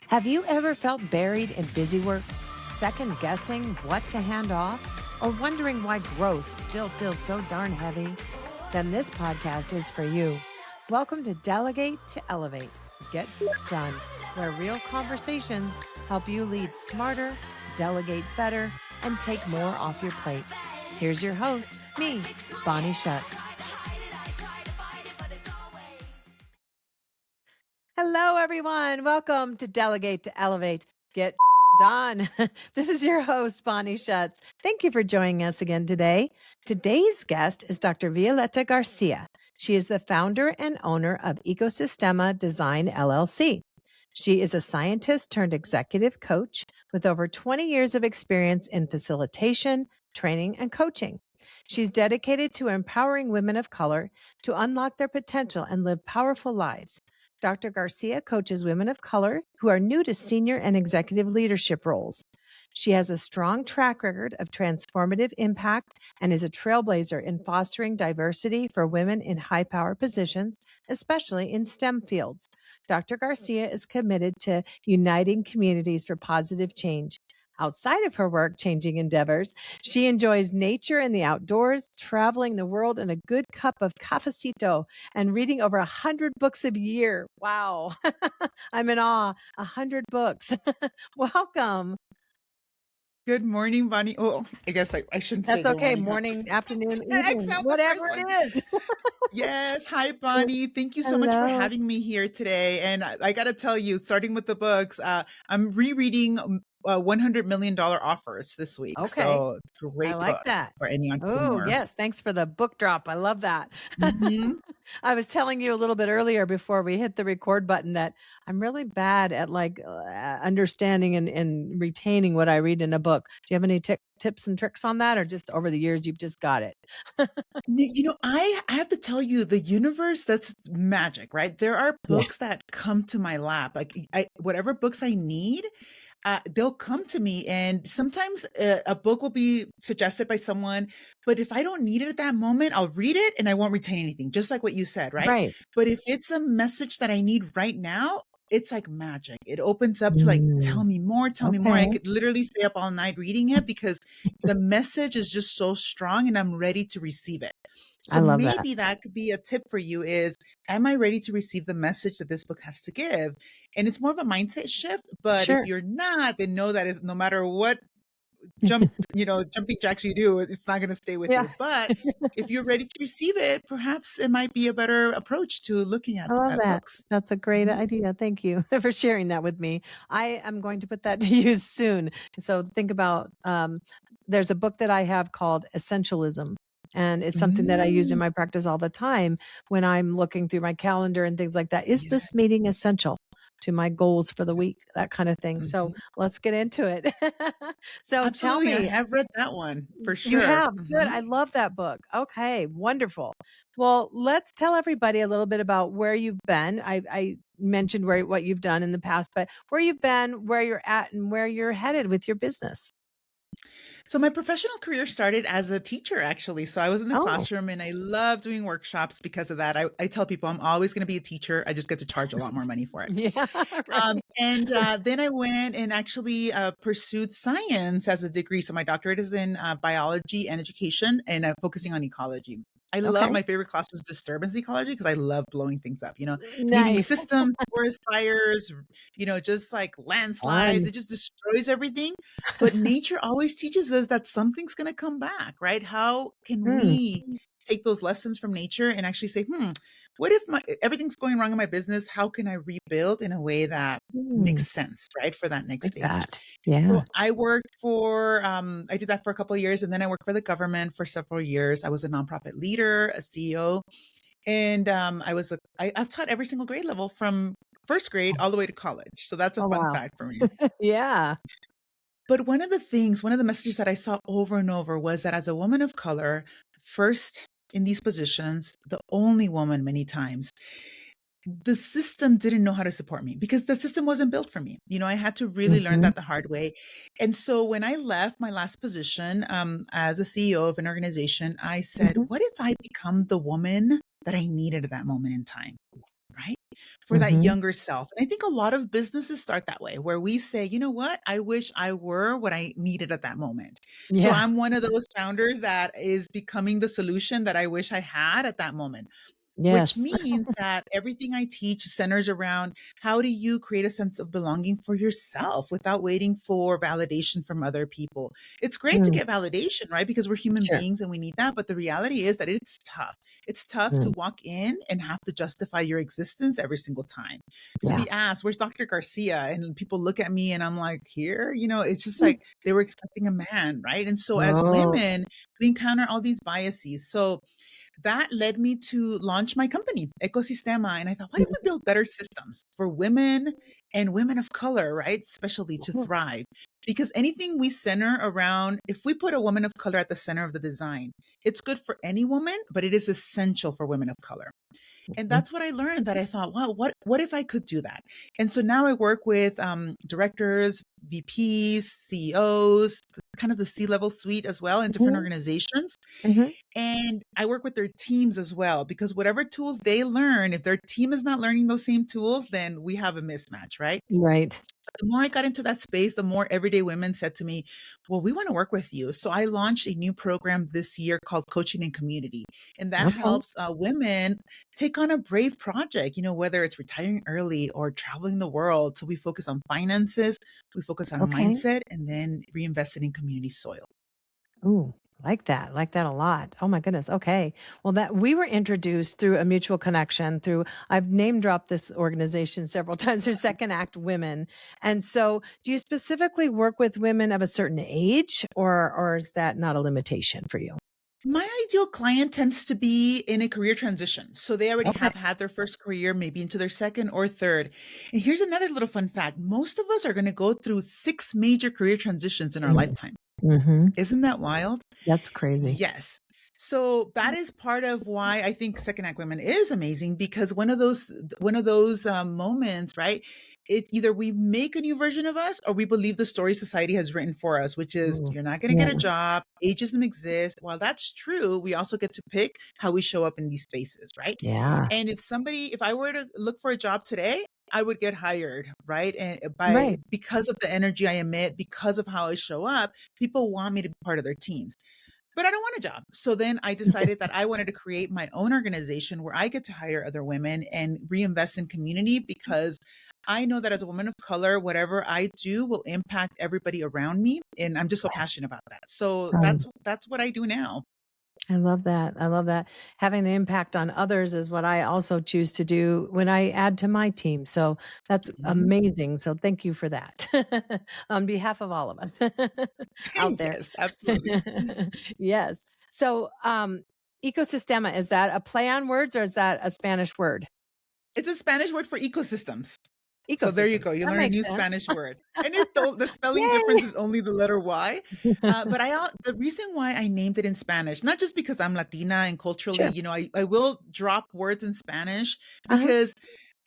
Have you ever felt buried in busy work, second guessing what to hand off, or wondering why growth still feels so darn heavy? Then this podcast is for you. Welcome to Delegate to Elevate, Get Done, where real conversations help you lead smarter, delegate better, and take more off your plate. Here's your host, me, Bonnie Schutz. Hello, everyone. Welcome to Delegate to Elevate, Get Done. This is your host, Bonnie Schutz. Thank you for joining us again today. Today's guest is Dr. Violeta Garcia. She is the founder and owner of Ecosistema Design LLC. She is a scientist turned executive coach with over 20 years of experience in facilitation, training, and coaching. She's dedicated to empowering women of color to unlock their potential and live powerful lives. Dr. Garcia coaches women of color who are new to senior and executive leadership roles. She has a strong track record of transformative impact and is a trailblazer in fostering diversity for women in high-power positions, especially in STEM fields. Dr. Garcia is committed to uniting communities for positive change. Outside of her work-changing endeavors, she enjoys nature and the outdoors, traveling the world in a good cup of cafecito, and reading over 100 books a year. Wow. I'm in awe. 100 books. Welcome. Good morning, Bonnie. Oh, I guess I shouldn't say That's good okay. morning. Morning, afternoon, evening, Except the whatever first it one. is. Yes. Hi, Bonnie. Thank you so much for Hello. having me here today. And I got to tell you, starting with the books, I'm rereading $100 million Offers this week. Okay. So it's a I great like book that. for any Oh, entrepreneur. yes. Thanks for the book drop. I love that. Mhm. I was telling you a little bit earlier before we hit the record button that I'm really bad at understanding and retaining what I read in a book. Do you have any tips and tricks on that, or just over the years you've just got it? I have to tell you, the universe, that's magic, right? There are Yeah. books that come to my lap. Like whatever books I need, they'll come to me. And sometimes a book will be suggested by someone, but if I don't need it at that moment, I'll read it and I won't retain anything, just like what you said, right? Right. But if it's a message that I need right now, it's like magic. It opens up to tell Mm, me more, tell me more. I okay. could literally stay up all night reading it because the message is just so strong and I'm ready to receive it. I So love that. maybe that could be a tip for you is, am I ready to receive the message that this book has to give? And it's more of a mindset shift. But if Sure. you're not, then know that is no matter what jumping jacks you do, it's not going to stay with Yeah. you. But if you're ready to receive it, perhaps it might be a better approach to looking I love at that. books. That's a great Mhm. idea. Thank you for sharing that with me. I am going to put that to use soon. So think about there's a book that I have called Essentialism. And it's something that I use in Mm, my practice all the time when I'm looking through my calendar and things like that. Is yeah. this meeting essential to my goals for the week? That kind of thing. So Mhm. let's get into it. So tell Absolutely. I me, have read that one for you sure. have. Good. I love that book. Okay, wonderful. Well, let's tell everybody a little bit about where you've been. I mentioned what you've done in the past, but where you've been, where you're at, and where you're headed with your business. So my professional career started as a teacher, actually. So I was in the Oh, classroom and I love doing workshops because of that. I tell people I'm always going to be a teacher. I just get to charge a lot more money for it. yeah, right. Then I went and actually pursued science as a degree. So my doctorate is in biology and education, and I'm focusing on ecology. I love Okay, my favorite class was disturbance ecology because I love blowing things up, meaning nice, systems, forest fires, just like landslides. fun. It just destroys everything. But nature always teaches us that something's going to come back, right? How can Mm, we take those lessons from nature and actually say, what if everything's going wrong in my business? How can I rebuild in a way that mm, makes sense, right, for that next like stage? that. Yeah. So I did that for a couple of years, and then I worked for the government for several years. I was a nonprofit leader, a CEO, and I've taught every single grade level from first grade all the way to college. So that's a Oh fun wow. fact for me. Yeah. But one of the messages that I saw over and over was that as a woman of color, first in these positions, the only woman many times, the system didn't know how to support me because the system wasn't built for me. I had to really learn Hmm. that the hard way. And so when I left my last position as a CEO of an organization, I said, Hmm. what if I become the woman that I needed at that moment in time? right? For that Mm-hmm. younger self. And I think a lot of businesses start that way, where we say, you know what? I wish I were what I needed at that moment. So Yeah. I'm one of those founders that is becoming the solution that I wish I had at that moment, which Yes. means that everything I teach centers around how do you create a sense of belonging for yourself without waiting for validation from other people. It's great to Mm, get validation, right? Because we're human sure. beings and we need that. But the reality is that it's tough. It's tough to Mm, walk in and have to justify your existence every single time. To yeah. be asked, where's Dr. Garcia? And people look at me and I'm like, here, it's just Mm. like they were expecting a man, right? And so as Oh. women, we encounter all these biases. So that led me to launch my company, Ecosistema. And I thought, what if we build better systems for women and women of color, right? Especially to Mhm. thrive. Because anything we center around, if we put a woman of color at the center of the design, it's good for any woman, but it is essential for women of color. And Mhm. that's what I learned, that I thought, wow, what if I could do that? And so now I work with directors, VPs, CEOs, kind of the C-level suite as well in different Mhm. organizations. Mhm. And I work with their teams as well, because whatever tools they learn, if their team is not learning those same tools, then we have a mismatch, right? Right. The more I got into that space, the more everyday women said to me, well, we want to work with you. So I launched a new program this year called Coaching and Community. And that Okay. helps women take on a brave project, whether it's retiring early or traveling the world. So we focus on finances, we focus on Okay. mindset, and then reinvested in community soil. Ooh, like that. Like that a lot. Oh my goodness. Okay. Well, that we were introduced through a mutual connection through I've name dropped this organization several times through Second Act Women. And so, do you specifically work with women of a certain age or is that not a limitation for you? My ideal client tends to be in a career transition. So they already Okay. have had their first career, maybe into their second or third. And here's another little fun fact. Most of us are going to go through 6 major career transitions in our lifetime. Mm-hmm. Isn't that wild? That's crazy. Yes. So that is part of why I think Second Act Women is amazing, because one of those moments, right? It either we make a new version of us or we believe the story society has written for us, which is Mm. you're not going to get a Yeah. job, ageism exists. While that's true, we also get to pick how we show up in these spaces, right? Yeah. And if I were to look for a job today, I would get hired, right? And Right. because of the energy I emit, because of how I show up, people want me to be part of their teams, but I don't want a job. So then I decided that I wanted to create my own organization where I get to hire other women and reinvest in community, because I know that as a woman of color, whatever I do will impact everybody around me. And I'm just so passionate about that. So Um, that's what I do now. I love that. I love that. Having an impact on others is what I also choose to do when I add to my team. So that's Mhm. amazing. So thank you for that on behalf of all of us out there. Yes, absolutely. Yes. So, ecosistema, is that a play on words or is that a Spanish word? It's a Spanish word for ecosystems. So there you Ecosystem. go. You That learn a makes new sense. Spanish word. And the spelling difference Yay. is only the letter Y. The reason why I named it in Spanish, not just because I'm Latina and culturally, Sure. I will drop words in Spanish, Uh-huh. because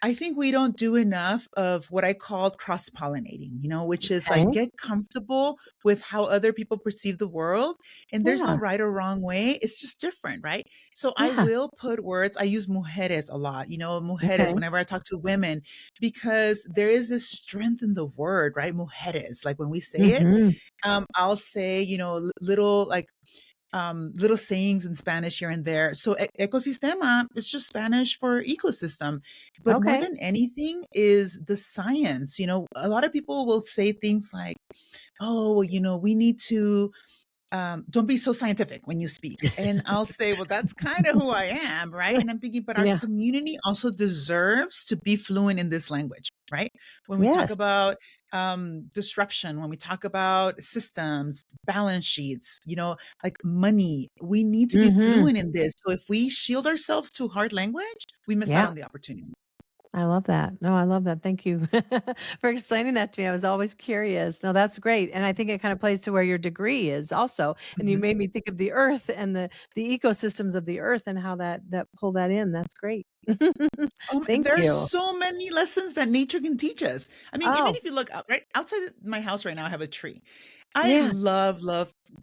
I think we don't do enough of what I called cross pollinating, which is like Okay. get comfortable with how other people perceive the world. And there's no Yeah. right or wrong way. It's just different, right? So I Yeah. will put words, I use mujeres a lot, mujeres Okay. whenever I talk to women, because there is this strength in the word, right? Mujeres. Like when we say it, Hmm. I'll say, little sayings in Spanish here and there. So ecosistema is just Spanish for ecosystem. But more Okay. than anything is the science. A lot of people will say things like, oh, we need to don't be so scientific when you speak. And I'll say, well, that's kind of who I am, right? And I'm thinking, but our Yeah. community also deserves to be fluent in this language, right? When we talk Yes. about disruption, when we talk about systems, balance sheets, like money, we need to be Hmm. fluent in this. So if we shield ourselves to hard language, we miss out Yeah. on the opportunity. I love that. No, I love that. Thank you for explaining that to me. I was always curious. No, that's great. And I think it kind of plays to where your degree is also. And you Mhm. made me think of the earth and the ecosystems of the earth and how that pull that in. That's great. Thank There are you. so many lessons that nature can teach us. I mean, even Oh, if you look out, right outside my house right now, I have a tree. I Yeah. love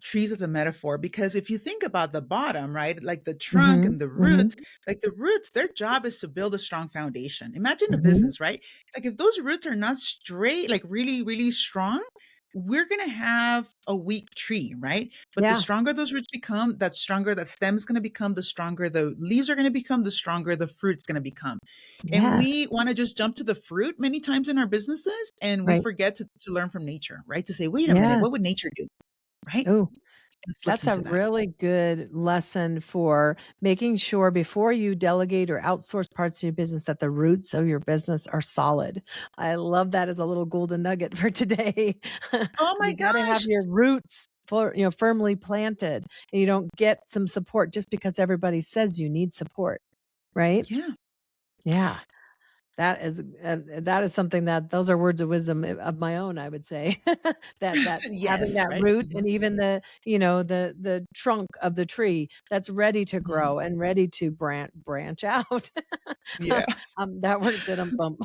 trees as a metaphor because if you think about the bottom, right, like the trunk Hmm. and the Hmm. roots, like the roots, their job is to build a strong foundation. Imagine a Hmm. business, right? It's like if those roots are not straight, like really, really strong, we're going to have a weak tree, right? But the Yeah. stronger those roots become, that stronger that stem is going to become, the stronger the leaves are going to become, the stronger the fruit's going to become. And Yeah. we want to just jump to the fruit many times in our businesses, and we Right. forget to learn from nature, right? To say, wait a minute, Yeah. what would nature do? Right? Oh, Let's that's listen a to that. really good lesson for making sure before you delegate or outsource parts of your business that the roots of your business are solid. I love that as a little golden nugget for today. Oh my You got to have gosh. your roots firmly planted, and you don't get some support just because everybody says you need support, right? Yeah. Yeah. That is something that those are words of wisdom of my own, I would say. That having Yes, that right? root Mhm. and even the trunk of the tree that's ready to Mhm. grow and ready to branch out. Yeah. That word didn't bump.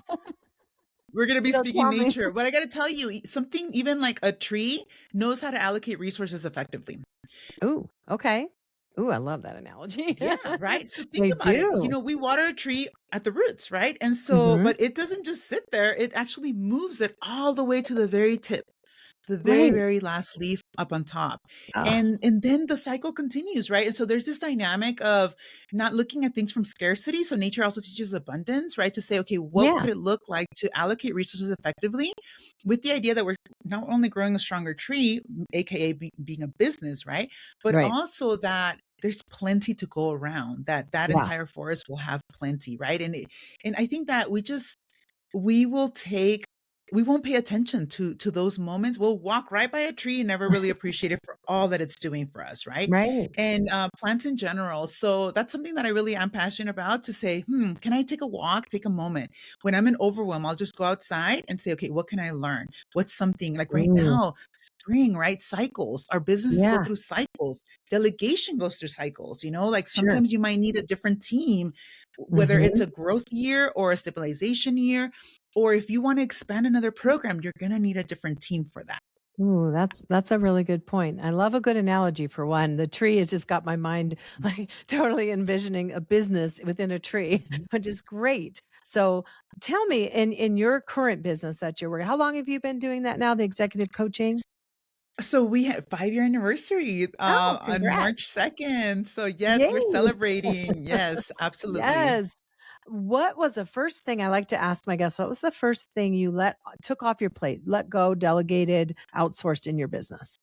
We're gonna be So speaking tell me. nature. But I gotta tell you, something even like a tree knows how to allocate resources effectively. Ooh, okay. Ooh, I love that analogy. Yeah, right? So think They about it. You do. know, we water a tree at the roots, right? And so, Mhm. but it doesn't just sit there, it actually moves it all the way to the very tip, the very, Right. very last leaf up on top. Ah, And then the cycle continues, right? And so there's this dynamic of not looking at things from scarcity. So nature also teaches abundance, right? To say, okay, what yeah, could it look like to allocate resources effectively with the idea that we're not only growing a stronger tree, aka being a business, right? But right. also that there's plenty to go around, that Yeah, entire forest will have plenty, right? And I think that we will take we won't pay attention to those moments. We'll walk right by a tree and never really appreciate it for all that it's doing for us, right? right. And plants in general. So that's something that I really am passionate about. To say, can I take a walk, take a moment when I'm in overwhelm? I'll just go outside and say, okay, what can I learn? What's something like right Ooh, now? Spring, right? Cycles. Our businesses go yeah, through cycles. Delegation goes through cycles. Like sure. sometimes you might need a different team, whether it's Mhm. a growth year or a stabilization year, or if you want to expand another program, you're going to need a different team for that. Ooh, that's a really good point. I love a good analogy for one. The tree has just got my mind like totally envisioning a business within a tree, Mhm. which is great. So tell me, in your current business that you're working, how long have you been doing that now, the executive coaching? So we had 5-year anniversary Oh, on congrats. March 2nd. So yes, we're Yay. celebrating. Yes, absolutely. Yes. What was the first thing I like to ask my guests? What was the first thing you took off your plate, let go, delegated, outsourced in your business?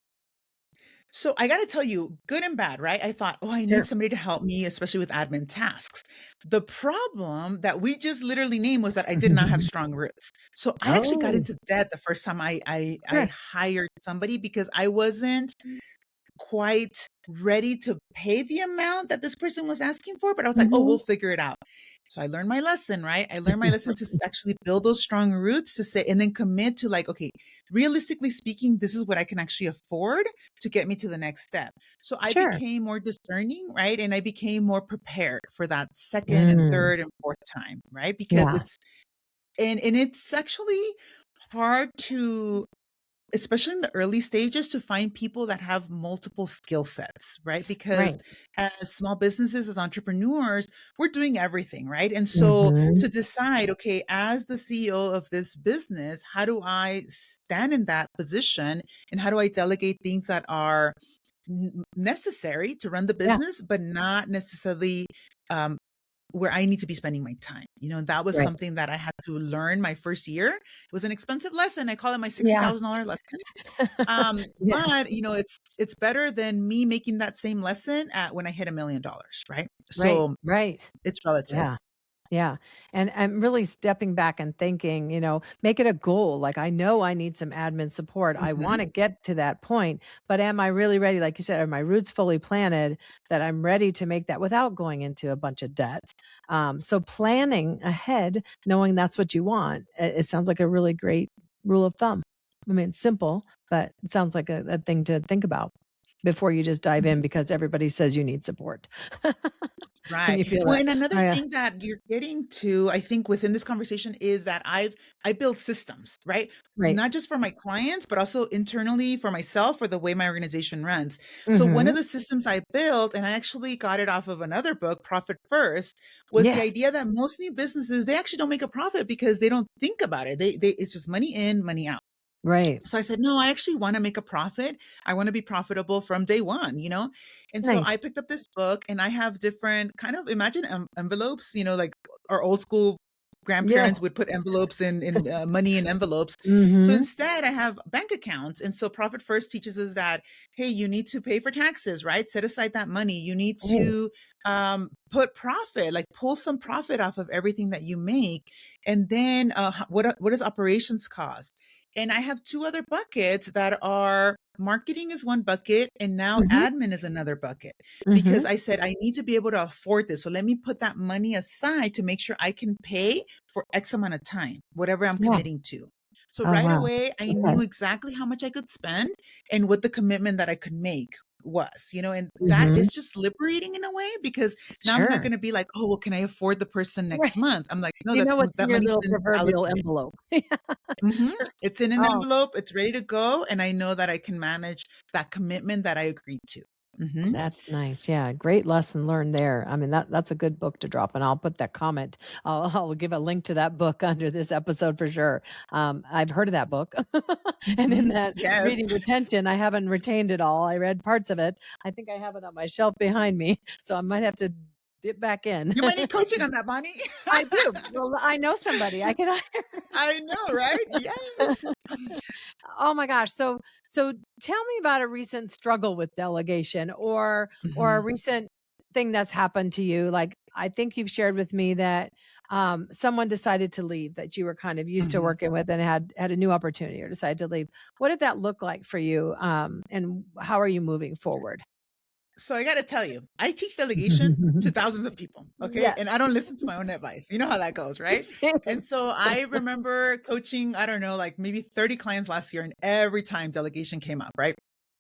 So I got to tell you, good and bad, right? I thought, oh, I need Sure. somebody to help me, especially with admin tasks. The problem that we just literally named was that I did not have strong roots. So I actually got Oh, into debt the first time I sure. hired somebody because I wasn't quite ready to pay the amount that this person was asking for, but I was like, oh, we'll Mhm. figure it out. So I learned my lesson, right? I learned my lesson to actually build those strong roots to say, and then commit to like, okay, realistically speaking, this is what I can actually afford to get me to the next step. So I Sure. became more discerning, right? And I became more prepared for that second and Mm, third and fourth time, right? Because yeah, and it's actually hard to, especially in the early stages, to find people that have multiple skill sets, right? Because right. as small businesses, as entrepreneurs, we're doing everything, right? And so Mhm. to decide, okay, as the CEO of this business, how do I stand in that position, and how do I delegate things that are necessary to run the Yeah, business, but not necessarily um, where I need to be spending my time. That was right. something that I had to learn my first year. It was an expensive lesson. I call it my Yeah. $60,000 lesson. Yes, But it's better than me making that same lesson at when I hit $1 million, right? right, So right. it's relative. Yeah. Yeah. And I'm really stepping back and thinking, make it a goal. Like, I know I need some admin support. I Mhm. want to get to that point, but am I really ready? Like you said, are my roots fully planted that I'm ready to make that without going into a bunch of debt? So planning ahead, knowing that's what you want, it sounds like a really great rule of thumb. I mean, it's simple, but it sounds like a thing to think about. before you just dive in because everybody says you need support. And Right. you feel Well, that. and Oh, another yeah. thing that you're getting to, I think, within this conversation is that I build systems, right? Right. Not just for my clients, but also internally for myself, for the way my organization runs. So one Mhm. of the systems I built, and I actually got it off of another book, Profit First, was the Yes. idea that most new businesses, they actually don't make a profit because they don't think about it. They it's just money in, money out. Right. So I said, no, I actually want to make a profit. I want to be profitable from day one, you know? And so Nice. I picked up this book and I have different kind of imagine envelopes, you know, like our old school Yeah. grandparents would put envelopes in money in envelopes. So Mhm. instead, I have bank accounts. And so Profit First teaches us that, hey, you need to pay for taxes, right? Set aside that money. You need Nice. to put profit, like pull some profit off of everything that you make. And then what does operations cost? And I have two other buckets that are marketing is one bucket and now Mhm. admin is another bucket because Mhm. I said I need to be able to afford this. So let me put that money aside to make sure I can pay for X amount of time, whatever I'm Yeah. committing to. So Oh, right wow. away, I Okay. knew exactly how much I could spend and what the commitment that I could make was, you know, and that Mhm. is just liberating in a way because now I'm not Sure. going to be like, oh, well, can I afford the person Right. next month? I'm like, no, You know what's in that your money's little been proverbial allocated. envelope. Mhm. It's in an Oh, envelope, it's ready to go, and I know that I can manage that commitment that I agreed to. Mhm. that's nice. Yeah, great lesson learned there. I mean, that's a good book to drop, and I'll put that comment. I'll give a link to that book under this episode for sure. I've heard of that book, and in Mhm. that Yes. reading retention, I haven't retained it all. I read parts of it. I think I have it on my shelf behind me, so I might have to dip back in. You might need coaching on that, Bonnie. I do. Well, I know somebody. I can. I know, right? Yes. Oh my gosh. So tell me about a recent struggle with delegation or a Mhm. recent thing that's happened to you. Like I think you've shared with me that someone decided to leave that you were kind of used to Mhm. working with and had a new opportunity or decided to leave. What did that look like for you? And how are you moving forward? So I gotta tell you, I teach delegation to thousands of people, okay? Yes. And I don't listen to my own advice. You know how that goes, right? Same. And so I remember coaching, I don't know, like maybe 30 clients last year, and every time delegation came up, right?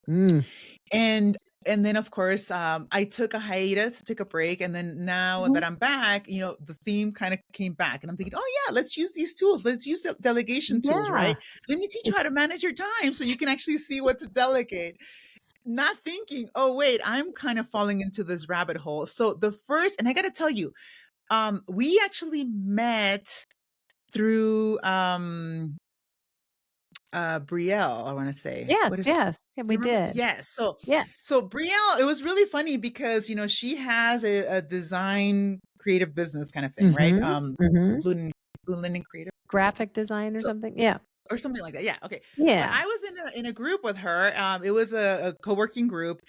Mm, And and then of course, I took a hiatus, took a break, and then now mhm. that I'm back, you know, the theme kind of came back, and I'm thinking, oh yeah, let's use these tools. Let's use the delegation tools, Yeah. right? Let me teach you how to manage your time so you can actually see what to delegate. Not thinking, oh wait, I'm kind of falling into this rabbit hole. So the first, and I got to tell you, we actually met through Brielle, I want to say. Yes, What is yes. Yeah, do we you remember? did. Yes. So Yes. so Brielle, it was really funny because you know she has a design creative business kind of thing, right? Mhm. Mhm. Blue Linen Creative. Graphic design or So something? Yeah. or something like that. Yeah, okay. But Yeah. I was in a group with her. It was a co-working group.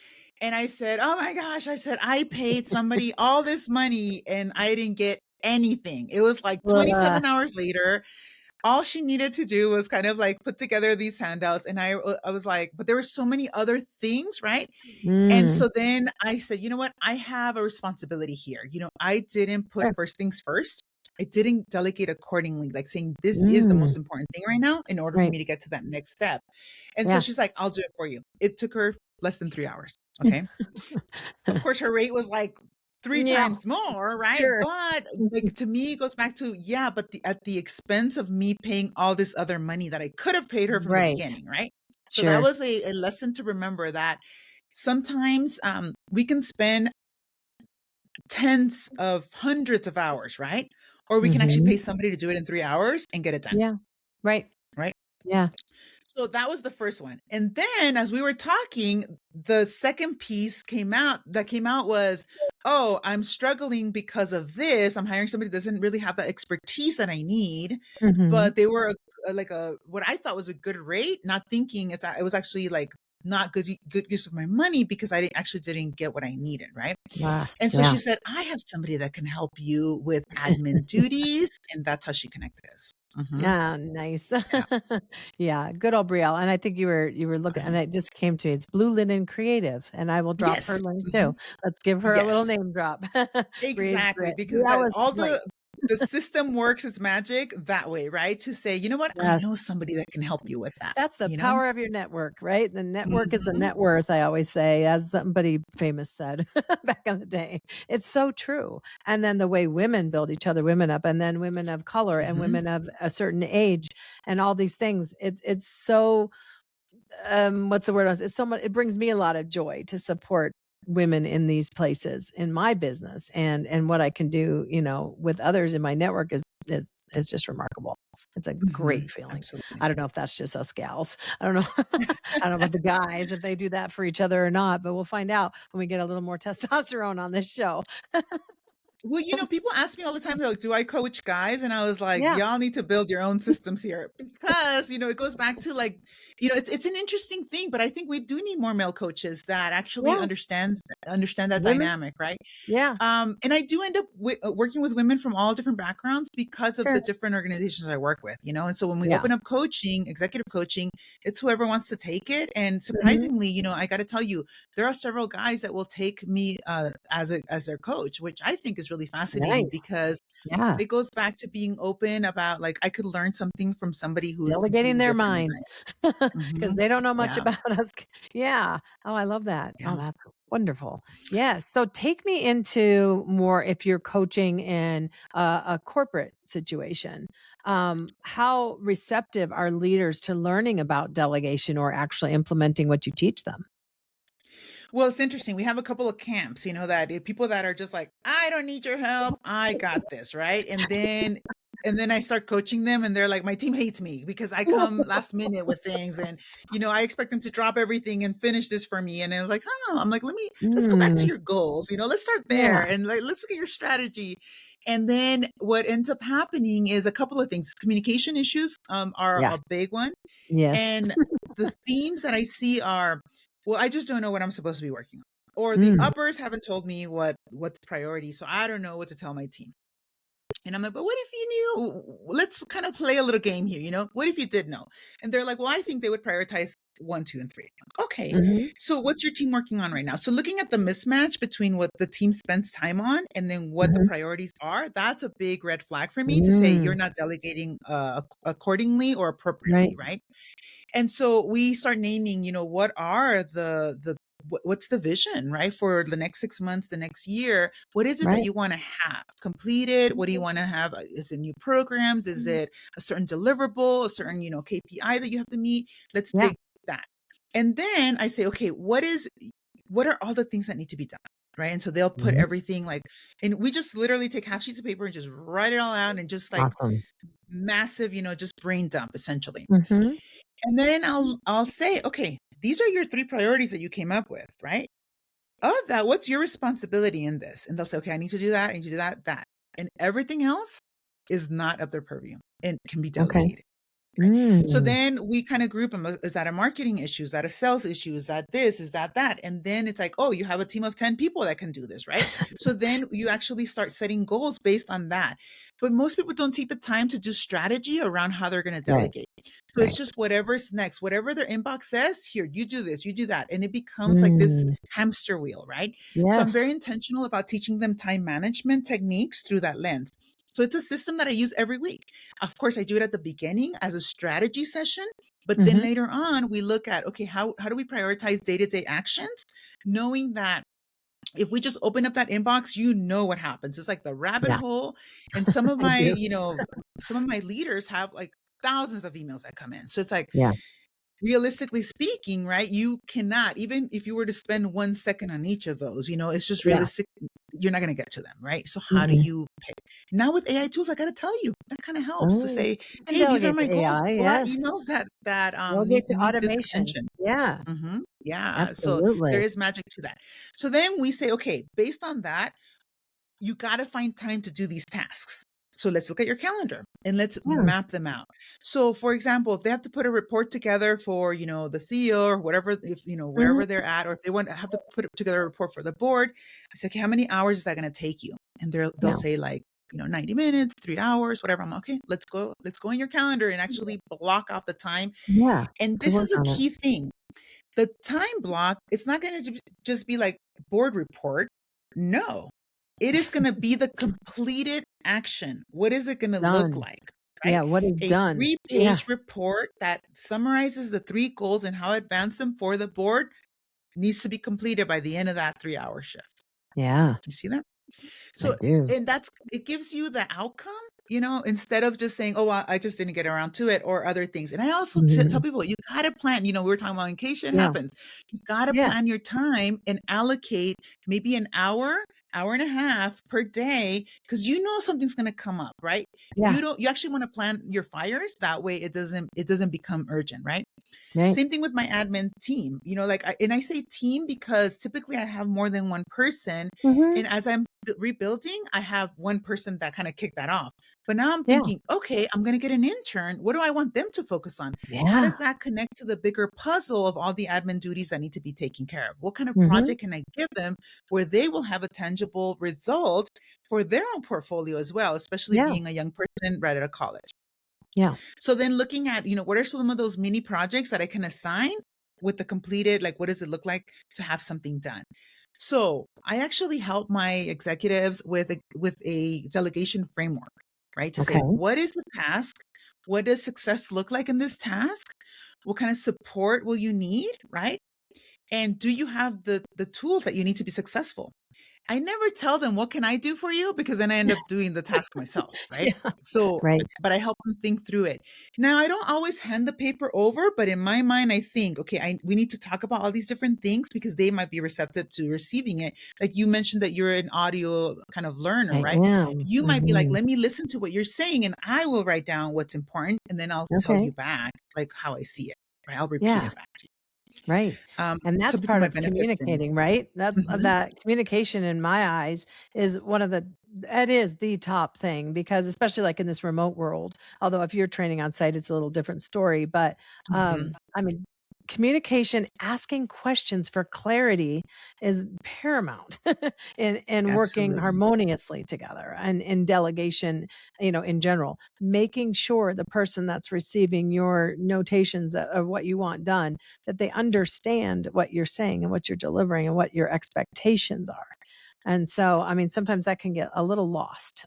And I said, oh my gosh, I said, I paid somebody all this money and I didn't get anything. It was like Uh, 27 hours later. All she needed to do was kind of like put together these handouts. And I was like, but there were so many other things, right? And mm, so then I said, you know what? I have a responsibility here. You know, I didn't put sure. first things first. I didn't delegate accordingly, like saying this is the Mm, most important thing right now in order for right. me to get to that next step. And so Yeah. she's like, I'll do it for you. It took her less than 3 hours. Okay. Of course, her rate was like three Yeah, times more, right? sure. But like to me, it goes back to, yeah, but at the expense of me paying all this other money that I could have paid her from the Right. beginning, right? So that Sure. was a lesson to remember that sometimes we can spend tens of hundreds of hours, right? Or we can actually Mhm. pay somebody to do it in 3 hours and get it done, Yeah. Right. right? Yeah. So that was the first one. And then as we were talking, the second piece came out was, oh, I'm struggling because of this. I'm hiring somebody that doesn't really have the expertise that I need, Mhm. but they were like a what I thought was a good rate, not thinking it was actually like not good use of my money because actually didn't get what I needed, right? Ah, And so yeah. she said, I have somebody that can help you with admin duties. And that's how she connected us. Mhm. Yeah, nice. Yeah. Yeah, good old Brielle, and I think you were looking and Uh-huh. it just came to me, it's Blue Linen Creative, and I will drop her Yes. link too. Mhm. Let's give her a little Yes. name drop. Exactly, because Brielle is all great. the system works its magic that way, right? To say, you know what? I know Yes. somebody that can help you with that, That's the you know? power of your network, right? The network is the Mhm, net worth, I always say, as somebody famous said back in the day. It's so true. And then the way women build each other, women up, and then women of color and mhm, women of a certain age and all these things. It's so what's the word? It's so much, it brings me a lot of joy to support women in these places in my business, and what I can do, with others in my network is just remarkable. It's a mhm, great feeling. absolutely. I don't know if that's just us gals. I don't know. I don't know about the guys if they do that for each other or not, but we'll find out when we get a little more testosterone on this show. Well, people ask me all the time, they're like, "Do I coach guys?" And I was like, Yeah. "Y'all need to build your own systems here," because it goes back to like, it's an interesting thing, but I think we do need more male coaches that actually Yeah. understand that Women. dynamic, right? Yeah. And I do end up working with women from all different backgrounds because of Sure. the different organizations I work with, And so when we Yeah. open up coaching, executive coaching, it's whoever wants to take it. And Mhm. surprisingly, I got to tell you, there are several guys that will take me as their coach, which I think is really fascinating Nice. because Yeah. it goes back to being open about like I could learn something from somebody who is Delegating completely their different than mind I am. because they don't know much Yeah, about us. Yeah. Oh, I love that. yeah. Oh, that's wonderful. Yes. So take me into more if you're coaching in a corporate situation. How receptive are leaders to learning about delegation or actually implementing what you teach them? Well, it's interesting. We have a couple of camps, that people that are just like, I don't need your help. I got this, right? And then I start coaching them and they're like, my team hates me because I come last minute with things and I expect them to drop everything and finish this for me. And they're like, oh, I'm like, let's go back to Mm, your goals. Let's start there yeah. and like let's look at your strategy. And then what ends up happening is a couple of things. Communication issues are Yeah. a big one. Yes. And the themes that I see are, well, I just don't know what I'm supposed to be working on. Or the Mm, uppers haven't told me what's priority, so I don't know what to tell my team. And I'm like, but what if you knew? Let's kind of play a little game here. What if you did know? And they're like, well, I think they would prioritize one, two, and three. I'm like, okay. mhm, So what's your team working on right now? So looking at the mismatch between what the team spends time on and then what the mhm, priorities are, that's a big red flag for me to say you're mm, not delegating accordingly or right. appropriately, right? And so we start naming, what are what's the vision, right? For the next 6 months, the next year, what is it that Right. you want to have completed? What do you want to have? Is it new programs? Is Mhm. it a certain deliverable, a certain, KPI that you have to meet? Let's Yeah. dig that. And then I say, okay, what are all the things that need to be done? Right. And so they'll put Mhm. everything like, and we just literally take half sheets of paper and just write it all out and just like Awesome. massive, just brain dump essentially. Mhm. And then I'll say, okay, these are your three priorities that you came up with, right? Of that, what's your responsibility in this? And they'll say, okay, I need to do that, I need to do that, that. And everything else is not of their purview and can be Okay. delegated. Right. So Mm. then we kind of group them. Is that a marketing issue? Is that a sales issue? Is that this? Is that that? And then it's like, oh, you have a team of 10 people that can do this, right? So then you actually start setting goals based on that. But most people don't take the time to do strategy around how they're going to Right. delegate. So it's Right. just whatever's next, whatever their inbox says, here, you do this, you do that. And it becomes like this Mm. hamster wheel, right? So I'm very Yes. intentional about teaching them time management techniques through that lens. So it's a system that I use every week. Of course, I do it at the beginning as a strategy session, but then Mhm. later on, we look at, okay, how do we prioritize day-to-day actions, knowing that if we just open up that inbox, what happens. It's like the rabbit Yeah. hole. And some of I my, do. some of my leaders have like thousands of emails that come in. So it's like, Yeah. realistically speaking, right? You cannot, even if you were to spend 1 second on each of those, it's just Yeah. realistic. You're not going to get to them, right? So how do Mhm. you pick? Now with AI tools, I got to tell you, that kind of helps to Oh, say, you can hey, these are delegate my to goals. AI. There's a lot of Yes. emails that Delegate to need this automation. attention. Yeah. Yeah. So there Absolutely. is magic to that. So then we say, okay, based on that, you got to find time to do these tasks. So let's look at your calendar and let's Yeah. map them out. So for example, if they have to put a report together for, the CEO or whatever, if, Mhm. wherever they're at, or if they want to have to put together a report for the board, I say, okay, how many hours is that going to take you? And they'll Yeah. say like, 90 minutes, 3 hours, whatever. I'm like, okay, let's go in your calendar and actually block off the time. Yeah. And To this work is a on it. key thing. The time block, it's not going to just be like board report. No, it is going to be the completed action. What is it going to look Done. like? Right? Yeah. What is A done? Yeah. 3-page report that summarizes the 3 goals and how to advance them for the board needs to be completed by the end of that 3-hour shift. Yeah. You see that? I So, do. and it gives you the outcome, instead of just saying, oh, I just didn't get around to it or other things. And I also tell Mhm. people, you got to plan, we were talking about in case shit Yeah. happens, you got to Yeah. plan your time and allocate maybe an hour and a half per day, because something's going to come up, right? Yeah. You actually want to plan your fires. That way it doesn't become urgent, right? Right. Same thing with my admin team. And I say team because typically I have more than one person. Mhm. And as I'm rebuilding, I have one person that kind of kicked that off. But now I'm Yeah. thinking, okay, I'm going to get an intern. What do I want them to focus on? How Yeah. does that connect to the bigger puzzle of all the admin duties that need to be taken care of? What kind of Mhm. project can I give them where they will have a tangible result for their own portfolio as well, especially Yeah. being a young person right out of college? Yeah. So then looking at, what are some of those mini projects that I can assign with the completed, like what does it look like to have something done? So I actually help my executives with a delegation framework, right? To say, Okay. what is the task? What does success look like in this task? What kind of support will you need, right? And do you have the tools that you need to be successful? I never tell them, what can I do for you? Because then I end up doing the task myself, right? Yeah. So, Right. but I help them think through it. Now, I don't always hand the paper over, but in my mind, I think, okay, we need to talk about all these different things because they might be receptive to receiving it. Like you mentioned that you're an audio kind of learner, I right? am. You might be like, Mhm. let me listen to what you're saying and I will write down what's important and then I'll tell Okay. you back like how I see it, right? I'll repeat Yeah. it back to Right. you. And that's Some people part might of benefit from. communicating, right? That Mhm. that communication in my eyes is one of the it is the top thing because especially like in this remote world, although if you're training on site, it's a little different story. But Mhm. I mean, communication, asking questions for clarity is paramount in working Absolutely. harmoniously together and in delegation, in general, making sure the person that's receiving your notations of what you want done that they understand what you're saying and what you're delivering and what your expectations are. And so, I mean, sometimes that can get a little lost.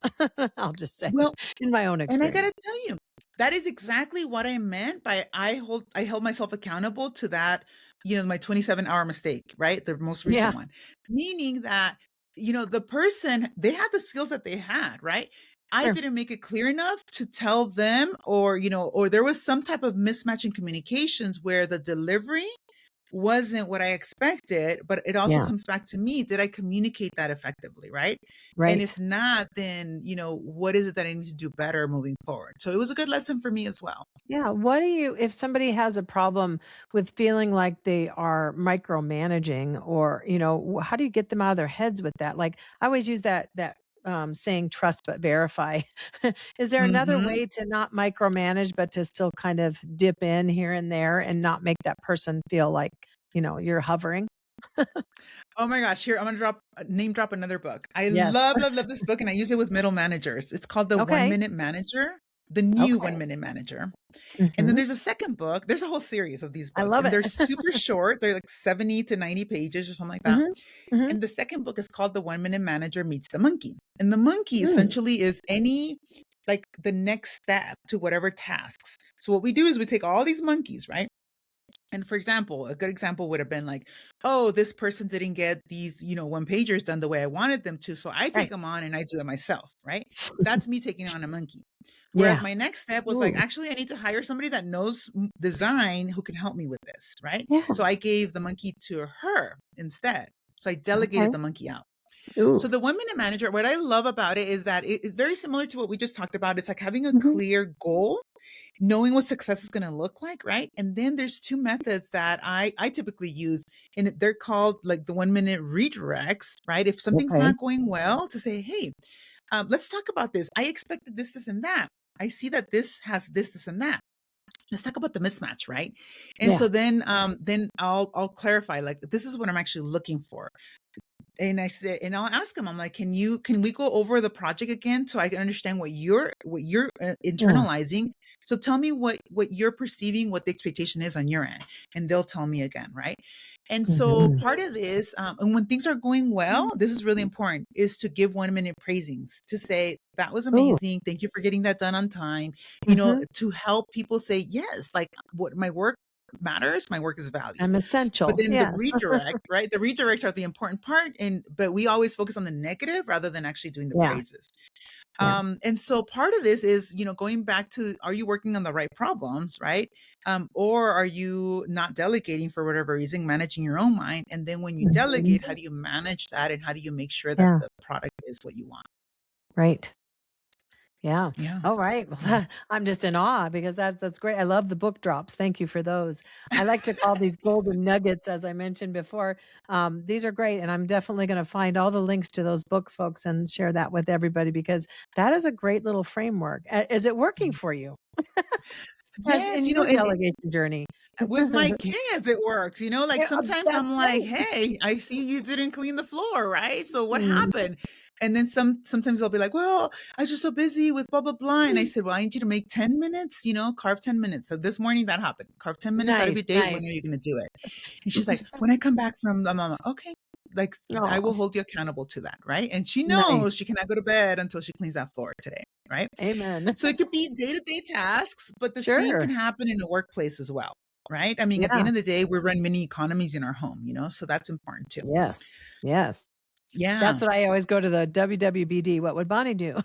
I'll just say Well, in my own and I experience. gotta tell you, that is exactly what I meant by I held myself accountable to that, my 27-hour mistake, right? The most Yeah. recent one. Meaning that, the person, they had the skills that they had, right? I Sure. didn't make it clear enough to tell them, or there was some type of mismatch in communications where the delivery wasn't what I expected, but it also Yeah. comes back to me. Did I communicate that effectively? Right. And Right. if not, then, what is it that I need to do better moving forward? So it was a good lesson for me as well. Yeah. What do you, if somebody has a problem with feeling like they are micromanaging or, how do you get them out of their heads with that? Like I always use that saying trust but verify. Is there another Hmm. way to not micromanage, but to still kind of dip in here and there and not make that person feel like, you're hovering? Oh my gosh. Here, I'm going to name drop another book. I Yes. love, love, love this book. And I use it with middle managers. It's called The One Okay. Minute Manager, the new Okay. 1 Minute Manager. And then Mhm. there's a second book. There's a whole series of these I books, love and it. they're super short. They're like 70 to 90 pages or something like that. Mhm. Mhm. And the second book is called The 1 Minute Manager Meets the Monkey. And the monkey Mm. essentially is like the next step to whatever tasks. So what we do is we take all these monkeys, right? And for example, a good example would have been like, oh, this person didn't get these, one pagers done the way I wanted them to. So I take Right. them on and I do it myself, right? That's me taking on a monkey. Whereas Yeah. my next step was like, Ooh. actually, I need to hire somebody that knows design who can help me with this, right? So Yeah. I gave the monkey to her instead. So I Okay. delegated the monkey out. Ooh. So the 1 Minute Manager, what I love about it is that it's very similar to what we just talked about. It's like having a Mhm. clear goal, knowing what success is going to look like, right? And then there's two methods that I typically use, and they're called like the 1 minute redirects, right? If something's Okay. not going well, to say, hey, let's talk about this. I expected this, this, and that. I see that this has this, this, and that. Let's talk about the mismatch, right? And Yeah. so then I'll clarify, like, this is what I'm actually looking for. And I said, and I'll ask them, I'm like, can we go over the project again so I can understand what you're Yeah. internalizing? So tell me what you're perceiving, what the expectation is on your end, and they'll tell me again, right? And so Mhm. part of this, and when things are going well, this is really important, is to give 1 minute praisings, to say that was Ooh. amazing, thank you for getting that done on time. Mhm. To help people say yes, like what my work matters, my work is valued. I'm But essential. then the Yeah. redirect, right? The redirects are the important part, but we always focus on the negative rather than actually doing the Yeah. praises. Yeah. And so part of this is, going back to, are you working on the right problems, right? Or are you not delegating for whatever reason, managing your own mind? And then when you delegate, how Mhm. do you manage that, and how do you make sure that Yeah. the product is what you want? Right. Yeah. Yeah. All right. Yeah. Well, I'm just in awe because that's great. I love the book drops. Thank you for those. I like to call these golden nuggets, as I mentioned before. These are great, and I'm definitely going to find all the links to those books, folks, and share that with everybody because that is a great little framework. Is it working for you as Yes, in your and delegation journey? with my kids, it works. Like Yeah, sometimes that's I'm like, right. "Hey, I see you didn't clean the floor, right? So what Mm. happened?" And then sometimes they'll be like, "Well, I was just so busy with blah blah blah." And I said, "Well, I need you to make 10 minutes, carve 10 minutes." So this morning that happened. Carve 10 minutes out of Nice, your day. When nice. are you going to do it? And she's like, "When I come back from the mama." Okay. Like I Oh, will hold you accountable to that, right? And she knows nice. she cannot go to bed until she cleans that floor today, right? Amen. So it could be day-to-day tasks, but the same can Sure. happen in the workplace as well, right? I mean, at the Yeah. end of the day, we run mini economies in our home, so that's important too. Yes. Yes. Yeah. That's what I always go to the WWBD, what would Bonnie do?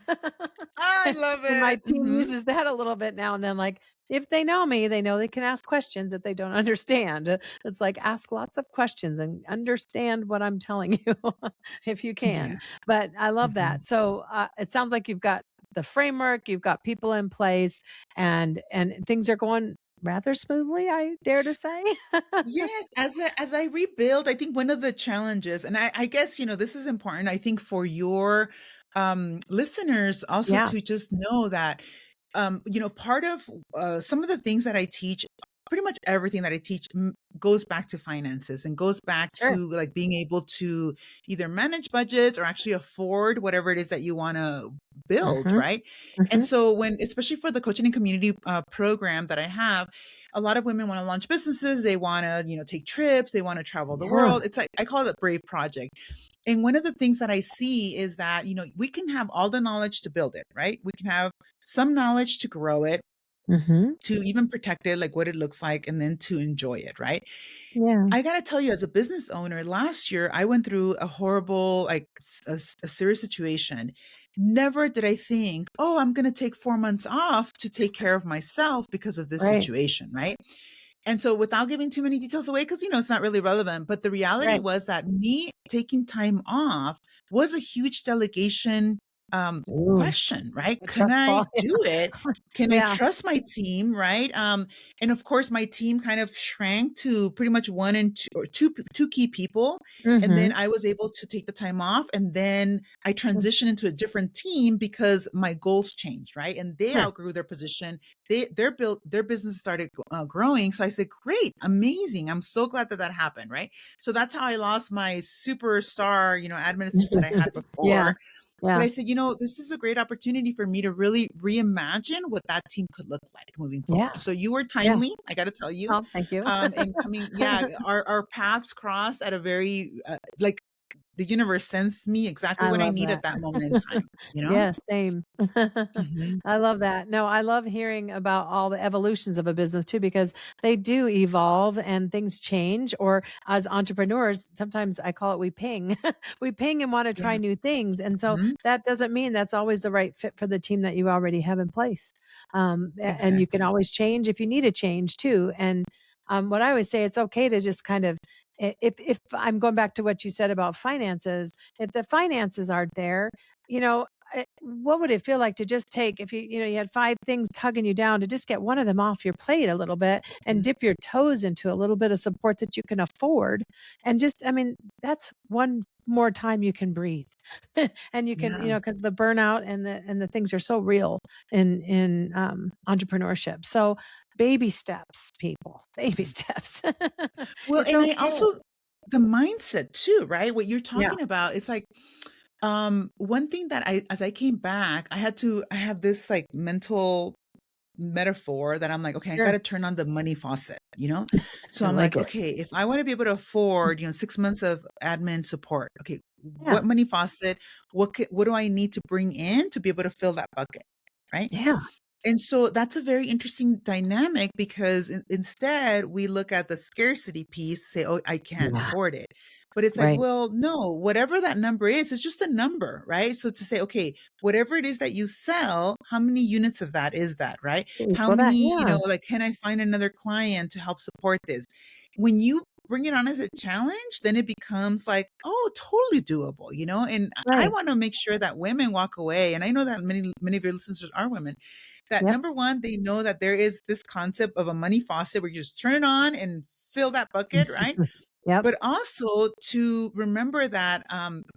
I love And my it. team uses that a little bit now and then, like, if they know me, they know they can ask questions if they don't understand. It's like, ask lots of questions and understand what I'm telling you if you Yeah. can. But I love Mhm. that. So, it sounds like you've got the framework, you've got people in place, and things are going rather smoothly, I dare to say. Yes, as I rebuild, I think one of the challenges, and I guess, this is important, I think, for your listeners also, Yeah, to just know that part of some of the things that I teach, pretty much everything that I teach, goes back to finances, and goes back sure. to like being able to either manage budgets or actually afford whatever it is that you want to build, Mhm, right? And mhm. so especially for the coaching and community program that I have, a lot of women want to launch businesses. They want to, take trips. They want to travel the Yeah. world. It's like, I call it a brave project. And one of the things that I see is that, we can have all the knowledge to build it, right? We can have some knowledge to grow it, Mhm. to even protect it, like what it looks like, and then to enjoy it, right? Yeah. I got to tell you, as a business owner, last year I went through a horrible, like a serious situation. Never did I think, oh, I'm going to take 4 months off to take care of myself because of this Right, situation, right? And so, without giving too many details away, because it's not really relevant, but the reality right. was that me taking time off was a huge delegation Ooh, question, right? a Can tough I call. do it? Can I Yeah. trust my team, right? And of course, my team kind of shrank to pretty much one and two, or two key people. And then Mhm. I was able to take the time off, and then I Mm, transitioned into a different team because my goals changed, right? And they huh. outgrew their position. Their business started growing. So I said, great, amazing, I'm so glad that that happened, right? So that's how I lost my superstar admin assistant that I had Yeah, before. But yeah, I said, this is a great opportunity for me to really reimagine what that team could look like moving forward. yeah, So you were yeah. timely, I got to tell you. Oh, thank you. In coming, yeah, our paths crossed at a very like, the universe sends me exactly I what I love need at that. that moment in time, you know? Yeah, same. Hmm. I love that. No, I love hearing about all the evolutions of a business too, because they do evolve and things change. Or as entrepreneurs, sometimes I call it we ping. We ping and want to Yeah. try new things. And so Hmm. that doesn't mean that's always the right fit for the team that you already have in place. And you can Exactly. always change if you need a change too. And what I always say, it's okay to just kind of, if I'm going back to what you said about finances, if the finances aren't there, you know, what would it feel like to just take, if you had five things tugging you down, to just get one of them off your plate a little bit and dip your toes into a little bit of support that you can afford, and just, I mean, that's one more time you can breathe. And you can, Yeah. because the burnout and the things are so real in entrepreneurship. So baby steps, people, baby steps. Well, It's and I okay. also the mindset too, right? What you're Yeah. talking about, it's like, one thing that as I came back, I have this like mental metaphor that I'm like, okay, I got Sure. to turn on the money faucet, you know? So I I'm like like, it. okay, if I want to be able to afford, 6 months of admin support, okay, Yeah. what money faucet, what do I need to bring in to be able to fill that bucket? Right. Yeah. And so that's a very interesting dynamic because instead we look at the scarcity piece, say, oh, I can't Yeah. afford it. But it's like, Right. well, no, whatever that number is, it's just a number, right? So to say, okay, whatever it is that you sell, how many units of that is that, right? How Equal that. many, Yeah. like, can I find another client to help support this? When you bring it on as a challenge, then it becomes like, oh, totally doable, And I Right. want to make sure that women walk away. And I know that many of your listeners are women that Yep. number one, they know that there is this concept of a money faucet where you just turn it on and fill that bucket, right? Yep. But also to remember that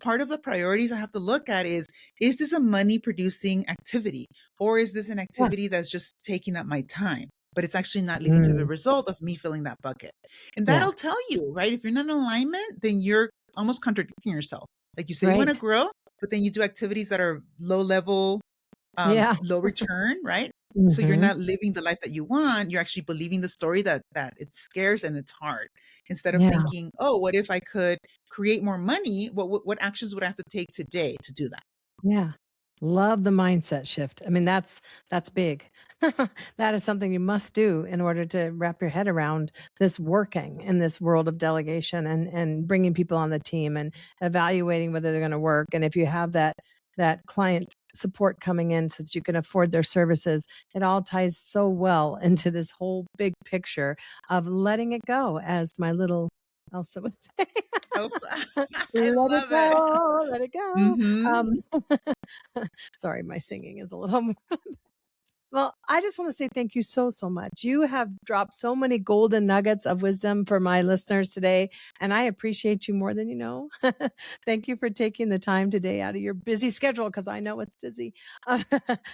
part of the priorities I have to look at is this a money producing activity or is this an Yeah. activity that's just taking up my time? But it's actually not leading to the Mm. result of me filling that bucket. And Yeah. that'll tell you, right? If you're not in alignment, then you're almost contradicting yourself. Like you say you want to Right. grow, but then you do activities that are low level, Yeah. low return, right? So you're Hmm. not living the life that you want. You're actually believing the story that it's scarce and it's hard. Instead of Yeah. thinking, oh, what if I could create more money? What actions would I have to take today to do that? Yeah. Love the mindset shift. I mean, that's big. That is something you must do in order to wrap your head around this working in this world of delegation and bringing people on the team and evaluating whether they're going to work. And if you have that client support coming in so that you can afford their services, it all ties so well into this whole big picture of letting it go, as my little Elsa was saying. Elsa, I Let it love it. go, let it go. Hmm. Um, sorry, my singing is a little well, I just want to say thank you so, so much. You have dropped so many golden nuggets of wisdom for my listeners today, and I appreciate you more than you know. Thank you for taking the time today out of your busy schedule because I know it's busy.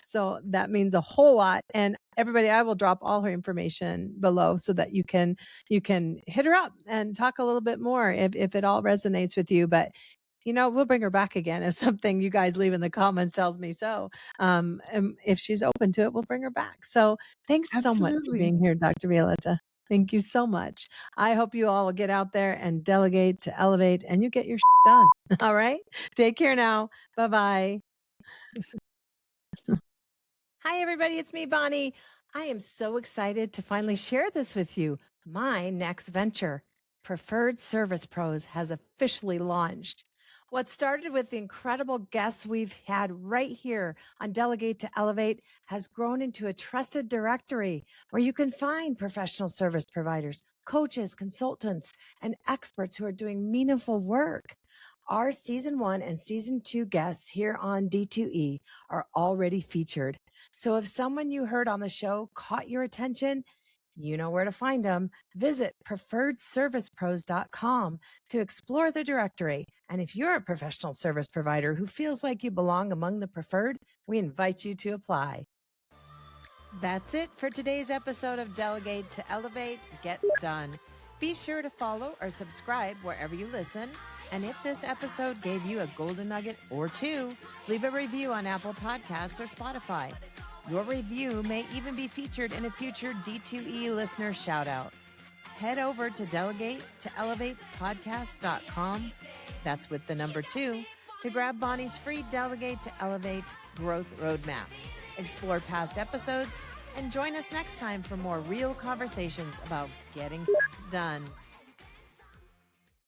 So that means a whole lot. And everybody, I will drop all her information below so that you can hit her up and talk a little bit more if it all resonates with you. But we'll bring her back again if something you guys leave in the comments tells me so. And if she's open to it, we'll bring her back. So thanks so much for Absolutely. being here, Dr. Violeta. Thank you so much. I hope you all will get out there and delegate to elevate and you get your done. All right. Take care now. Bye bye. Hi, everybody. It's me, Bonnie. I am so excited to finally share this with you. My next venture, Preferred Service Pros, has officially launched. What started with the incredible guests we've had right here on Delegate to Elevate has grown into a trusted directory where you can find professional service providers, coaches, consultants, and experts who are doing meaningful work. Our season 1 and season 2 guests here on D2E are already featured. So if someone you heard on the show caught your attention, you know where to find them. Visit preferredservicepros.com to explore the directory. And if you're a professional service provider who feels like you belong among the preferred, we invite you to apply. That's it for today's episode of Delegate to Elevate, Get Done. Be sure to follow or subscribe wherever you listen. And if this episode gave you a golden nugget or two, leave a review on Apple Podcasts or Spotify. Your review may even be featured in a future D2E listener shout out. Head over to delegate to elevatepodcast.com. That's with the number 2 to grab Bonnie's free Delegate to Elevate growth roadmap. Explore past episodes and join us next time for more real conversations about getting done.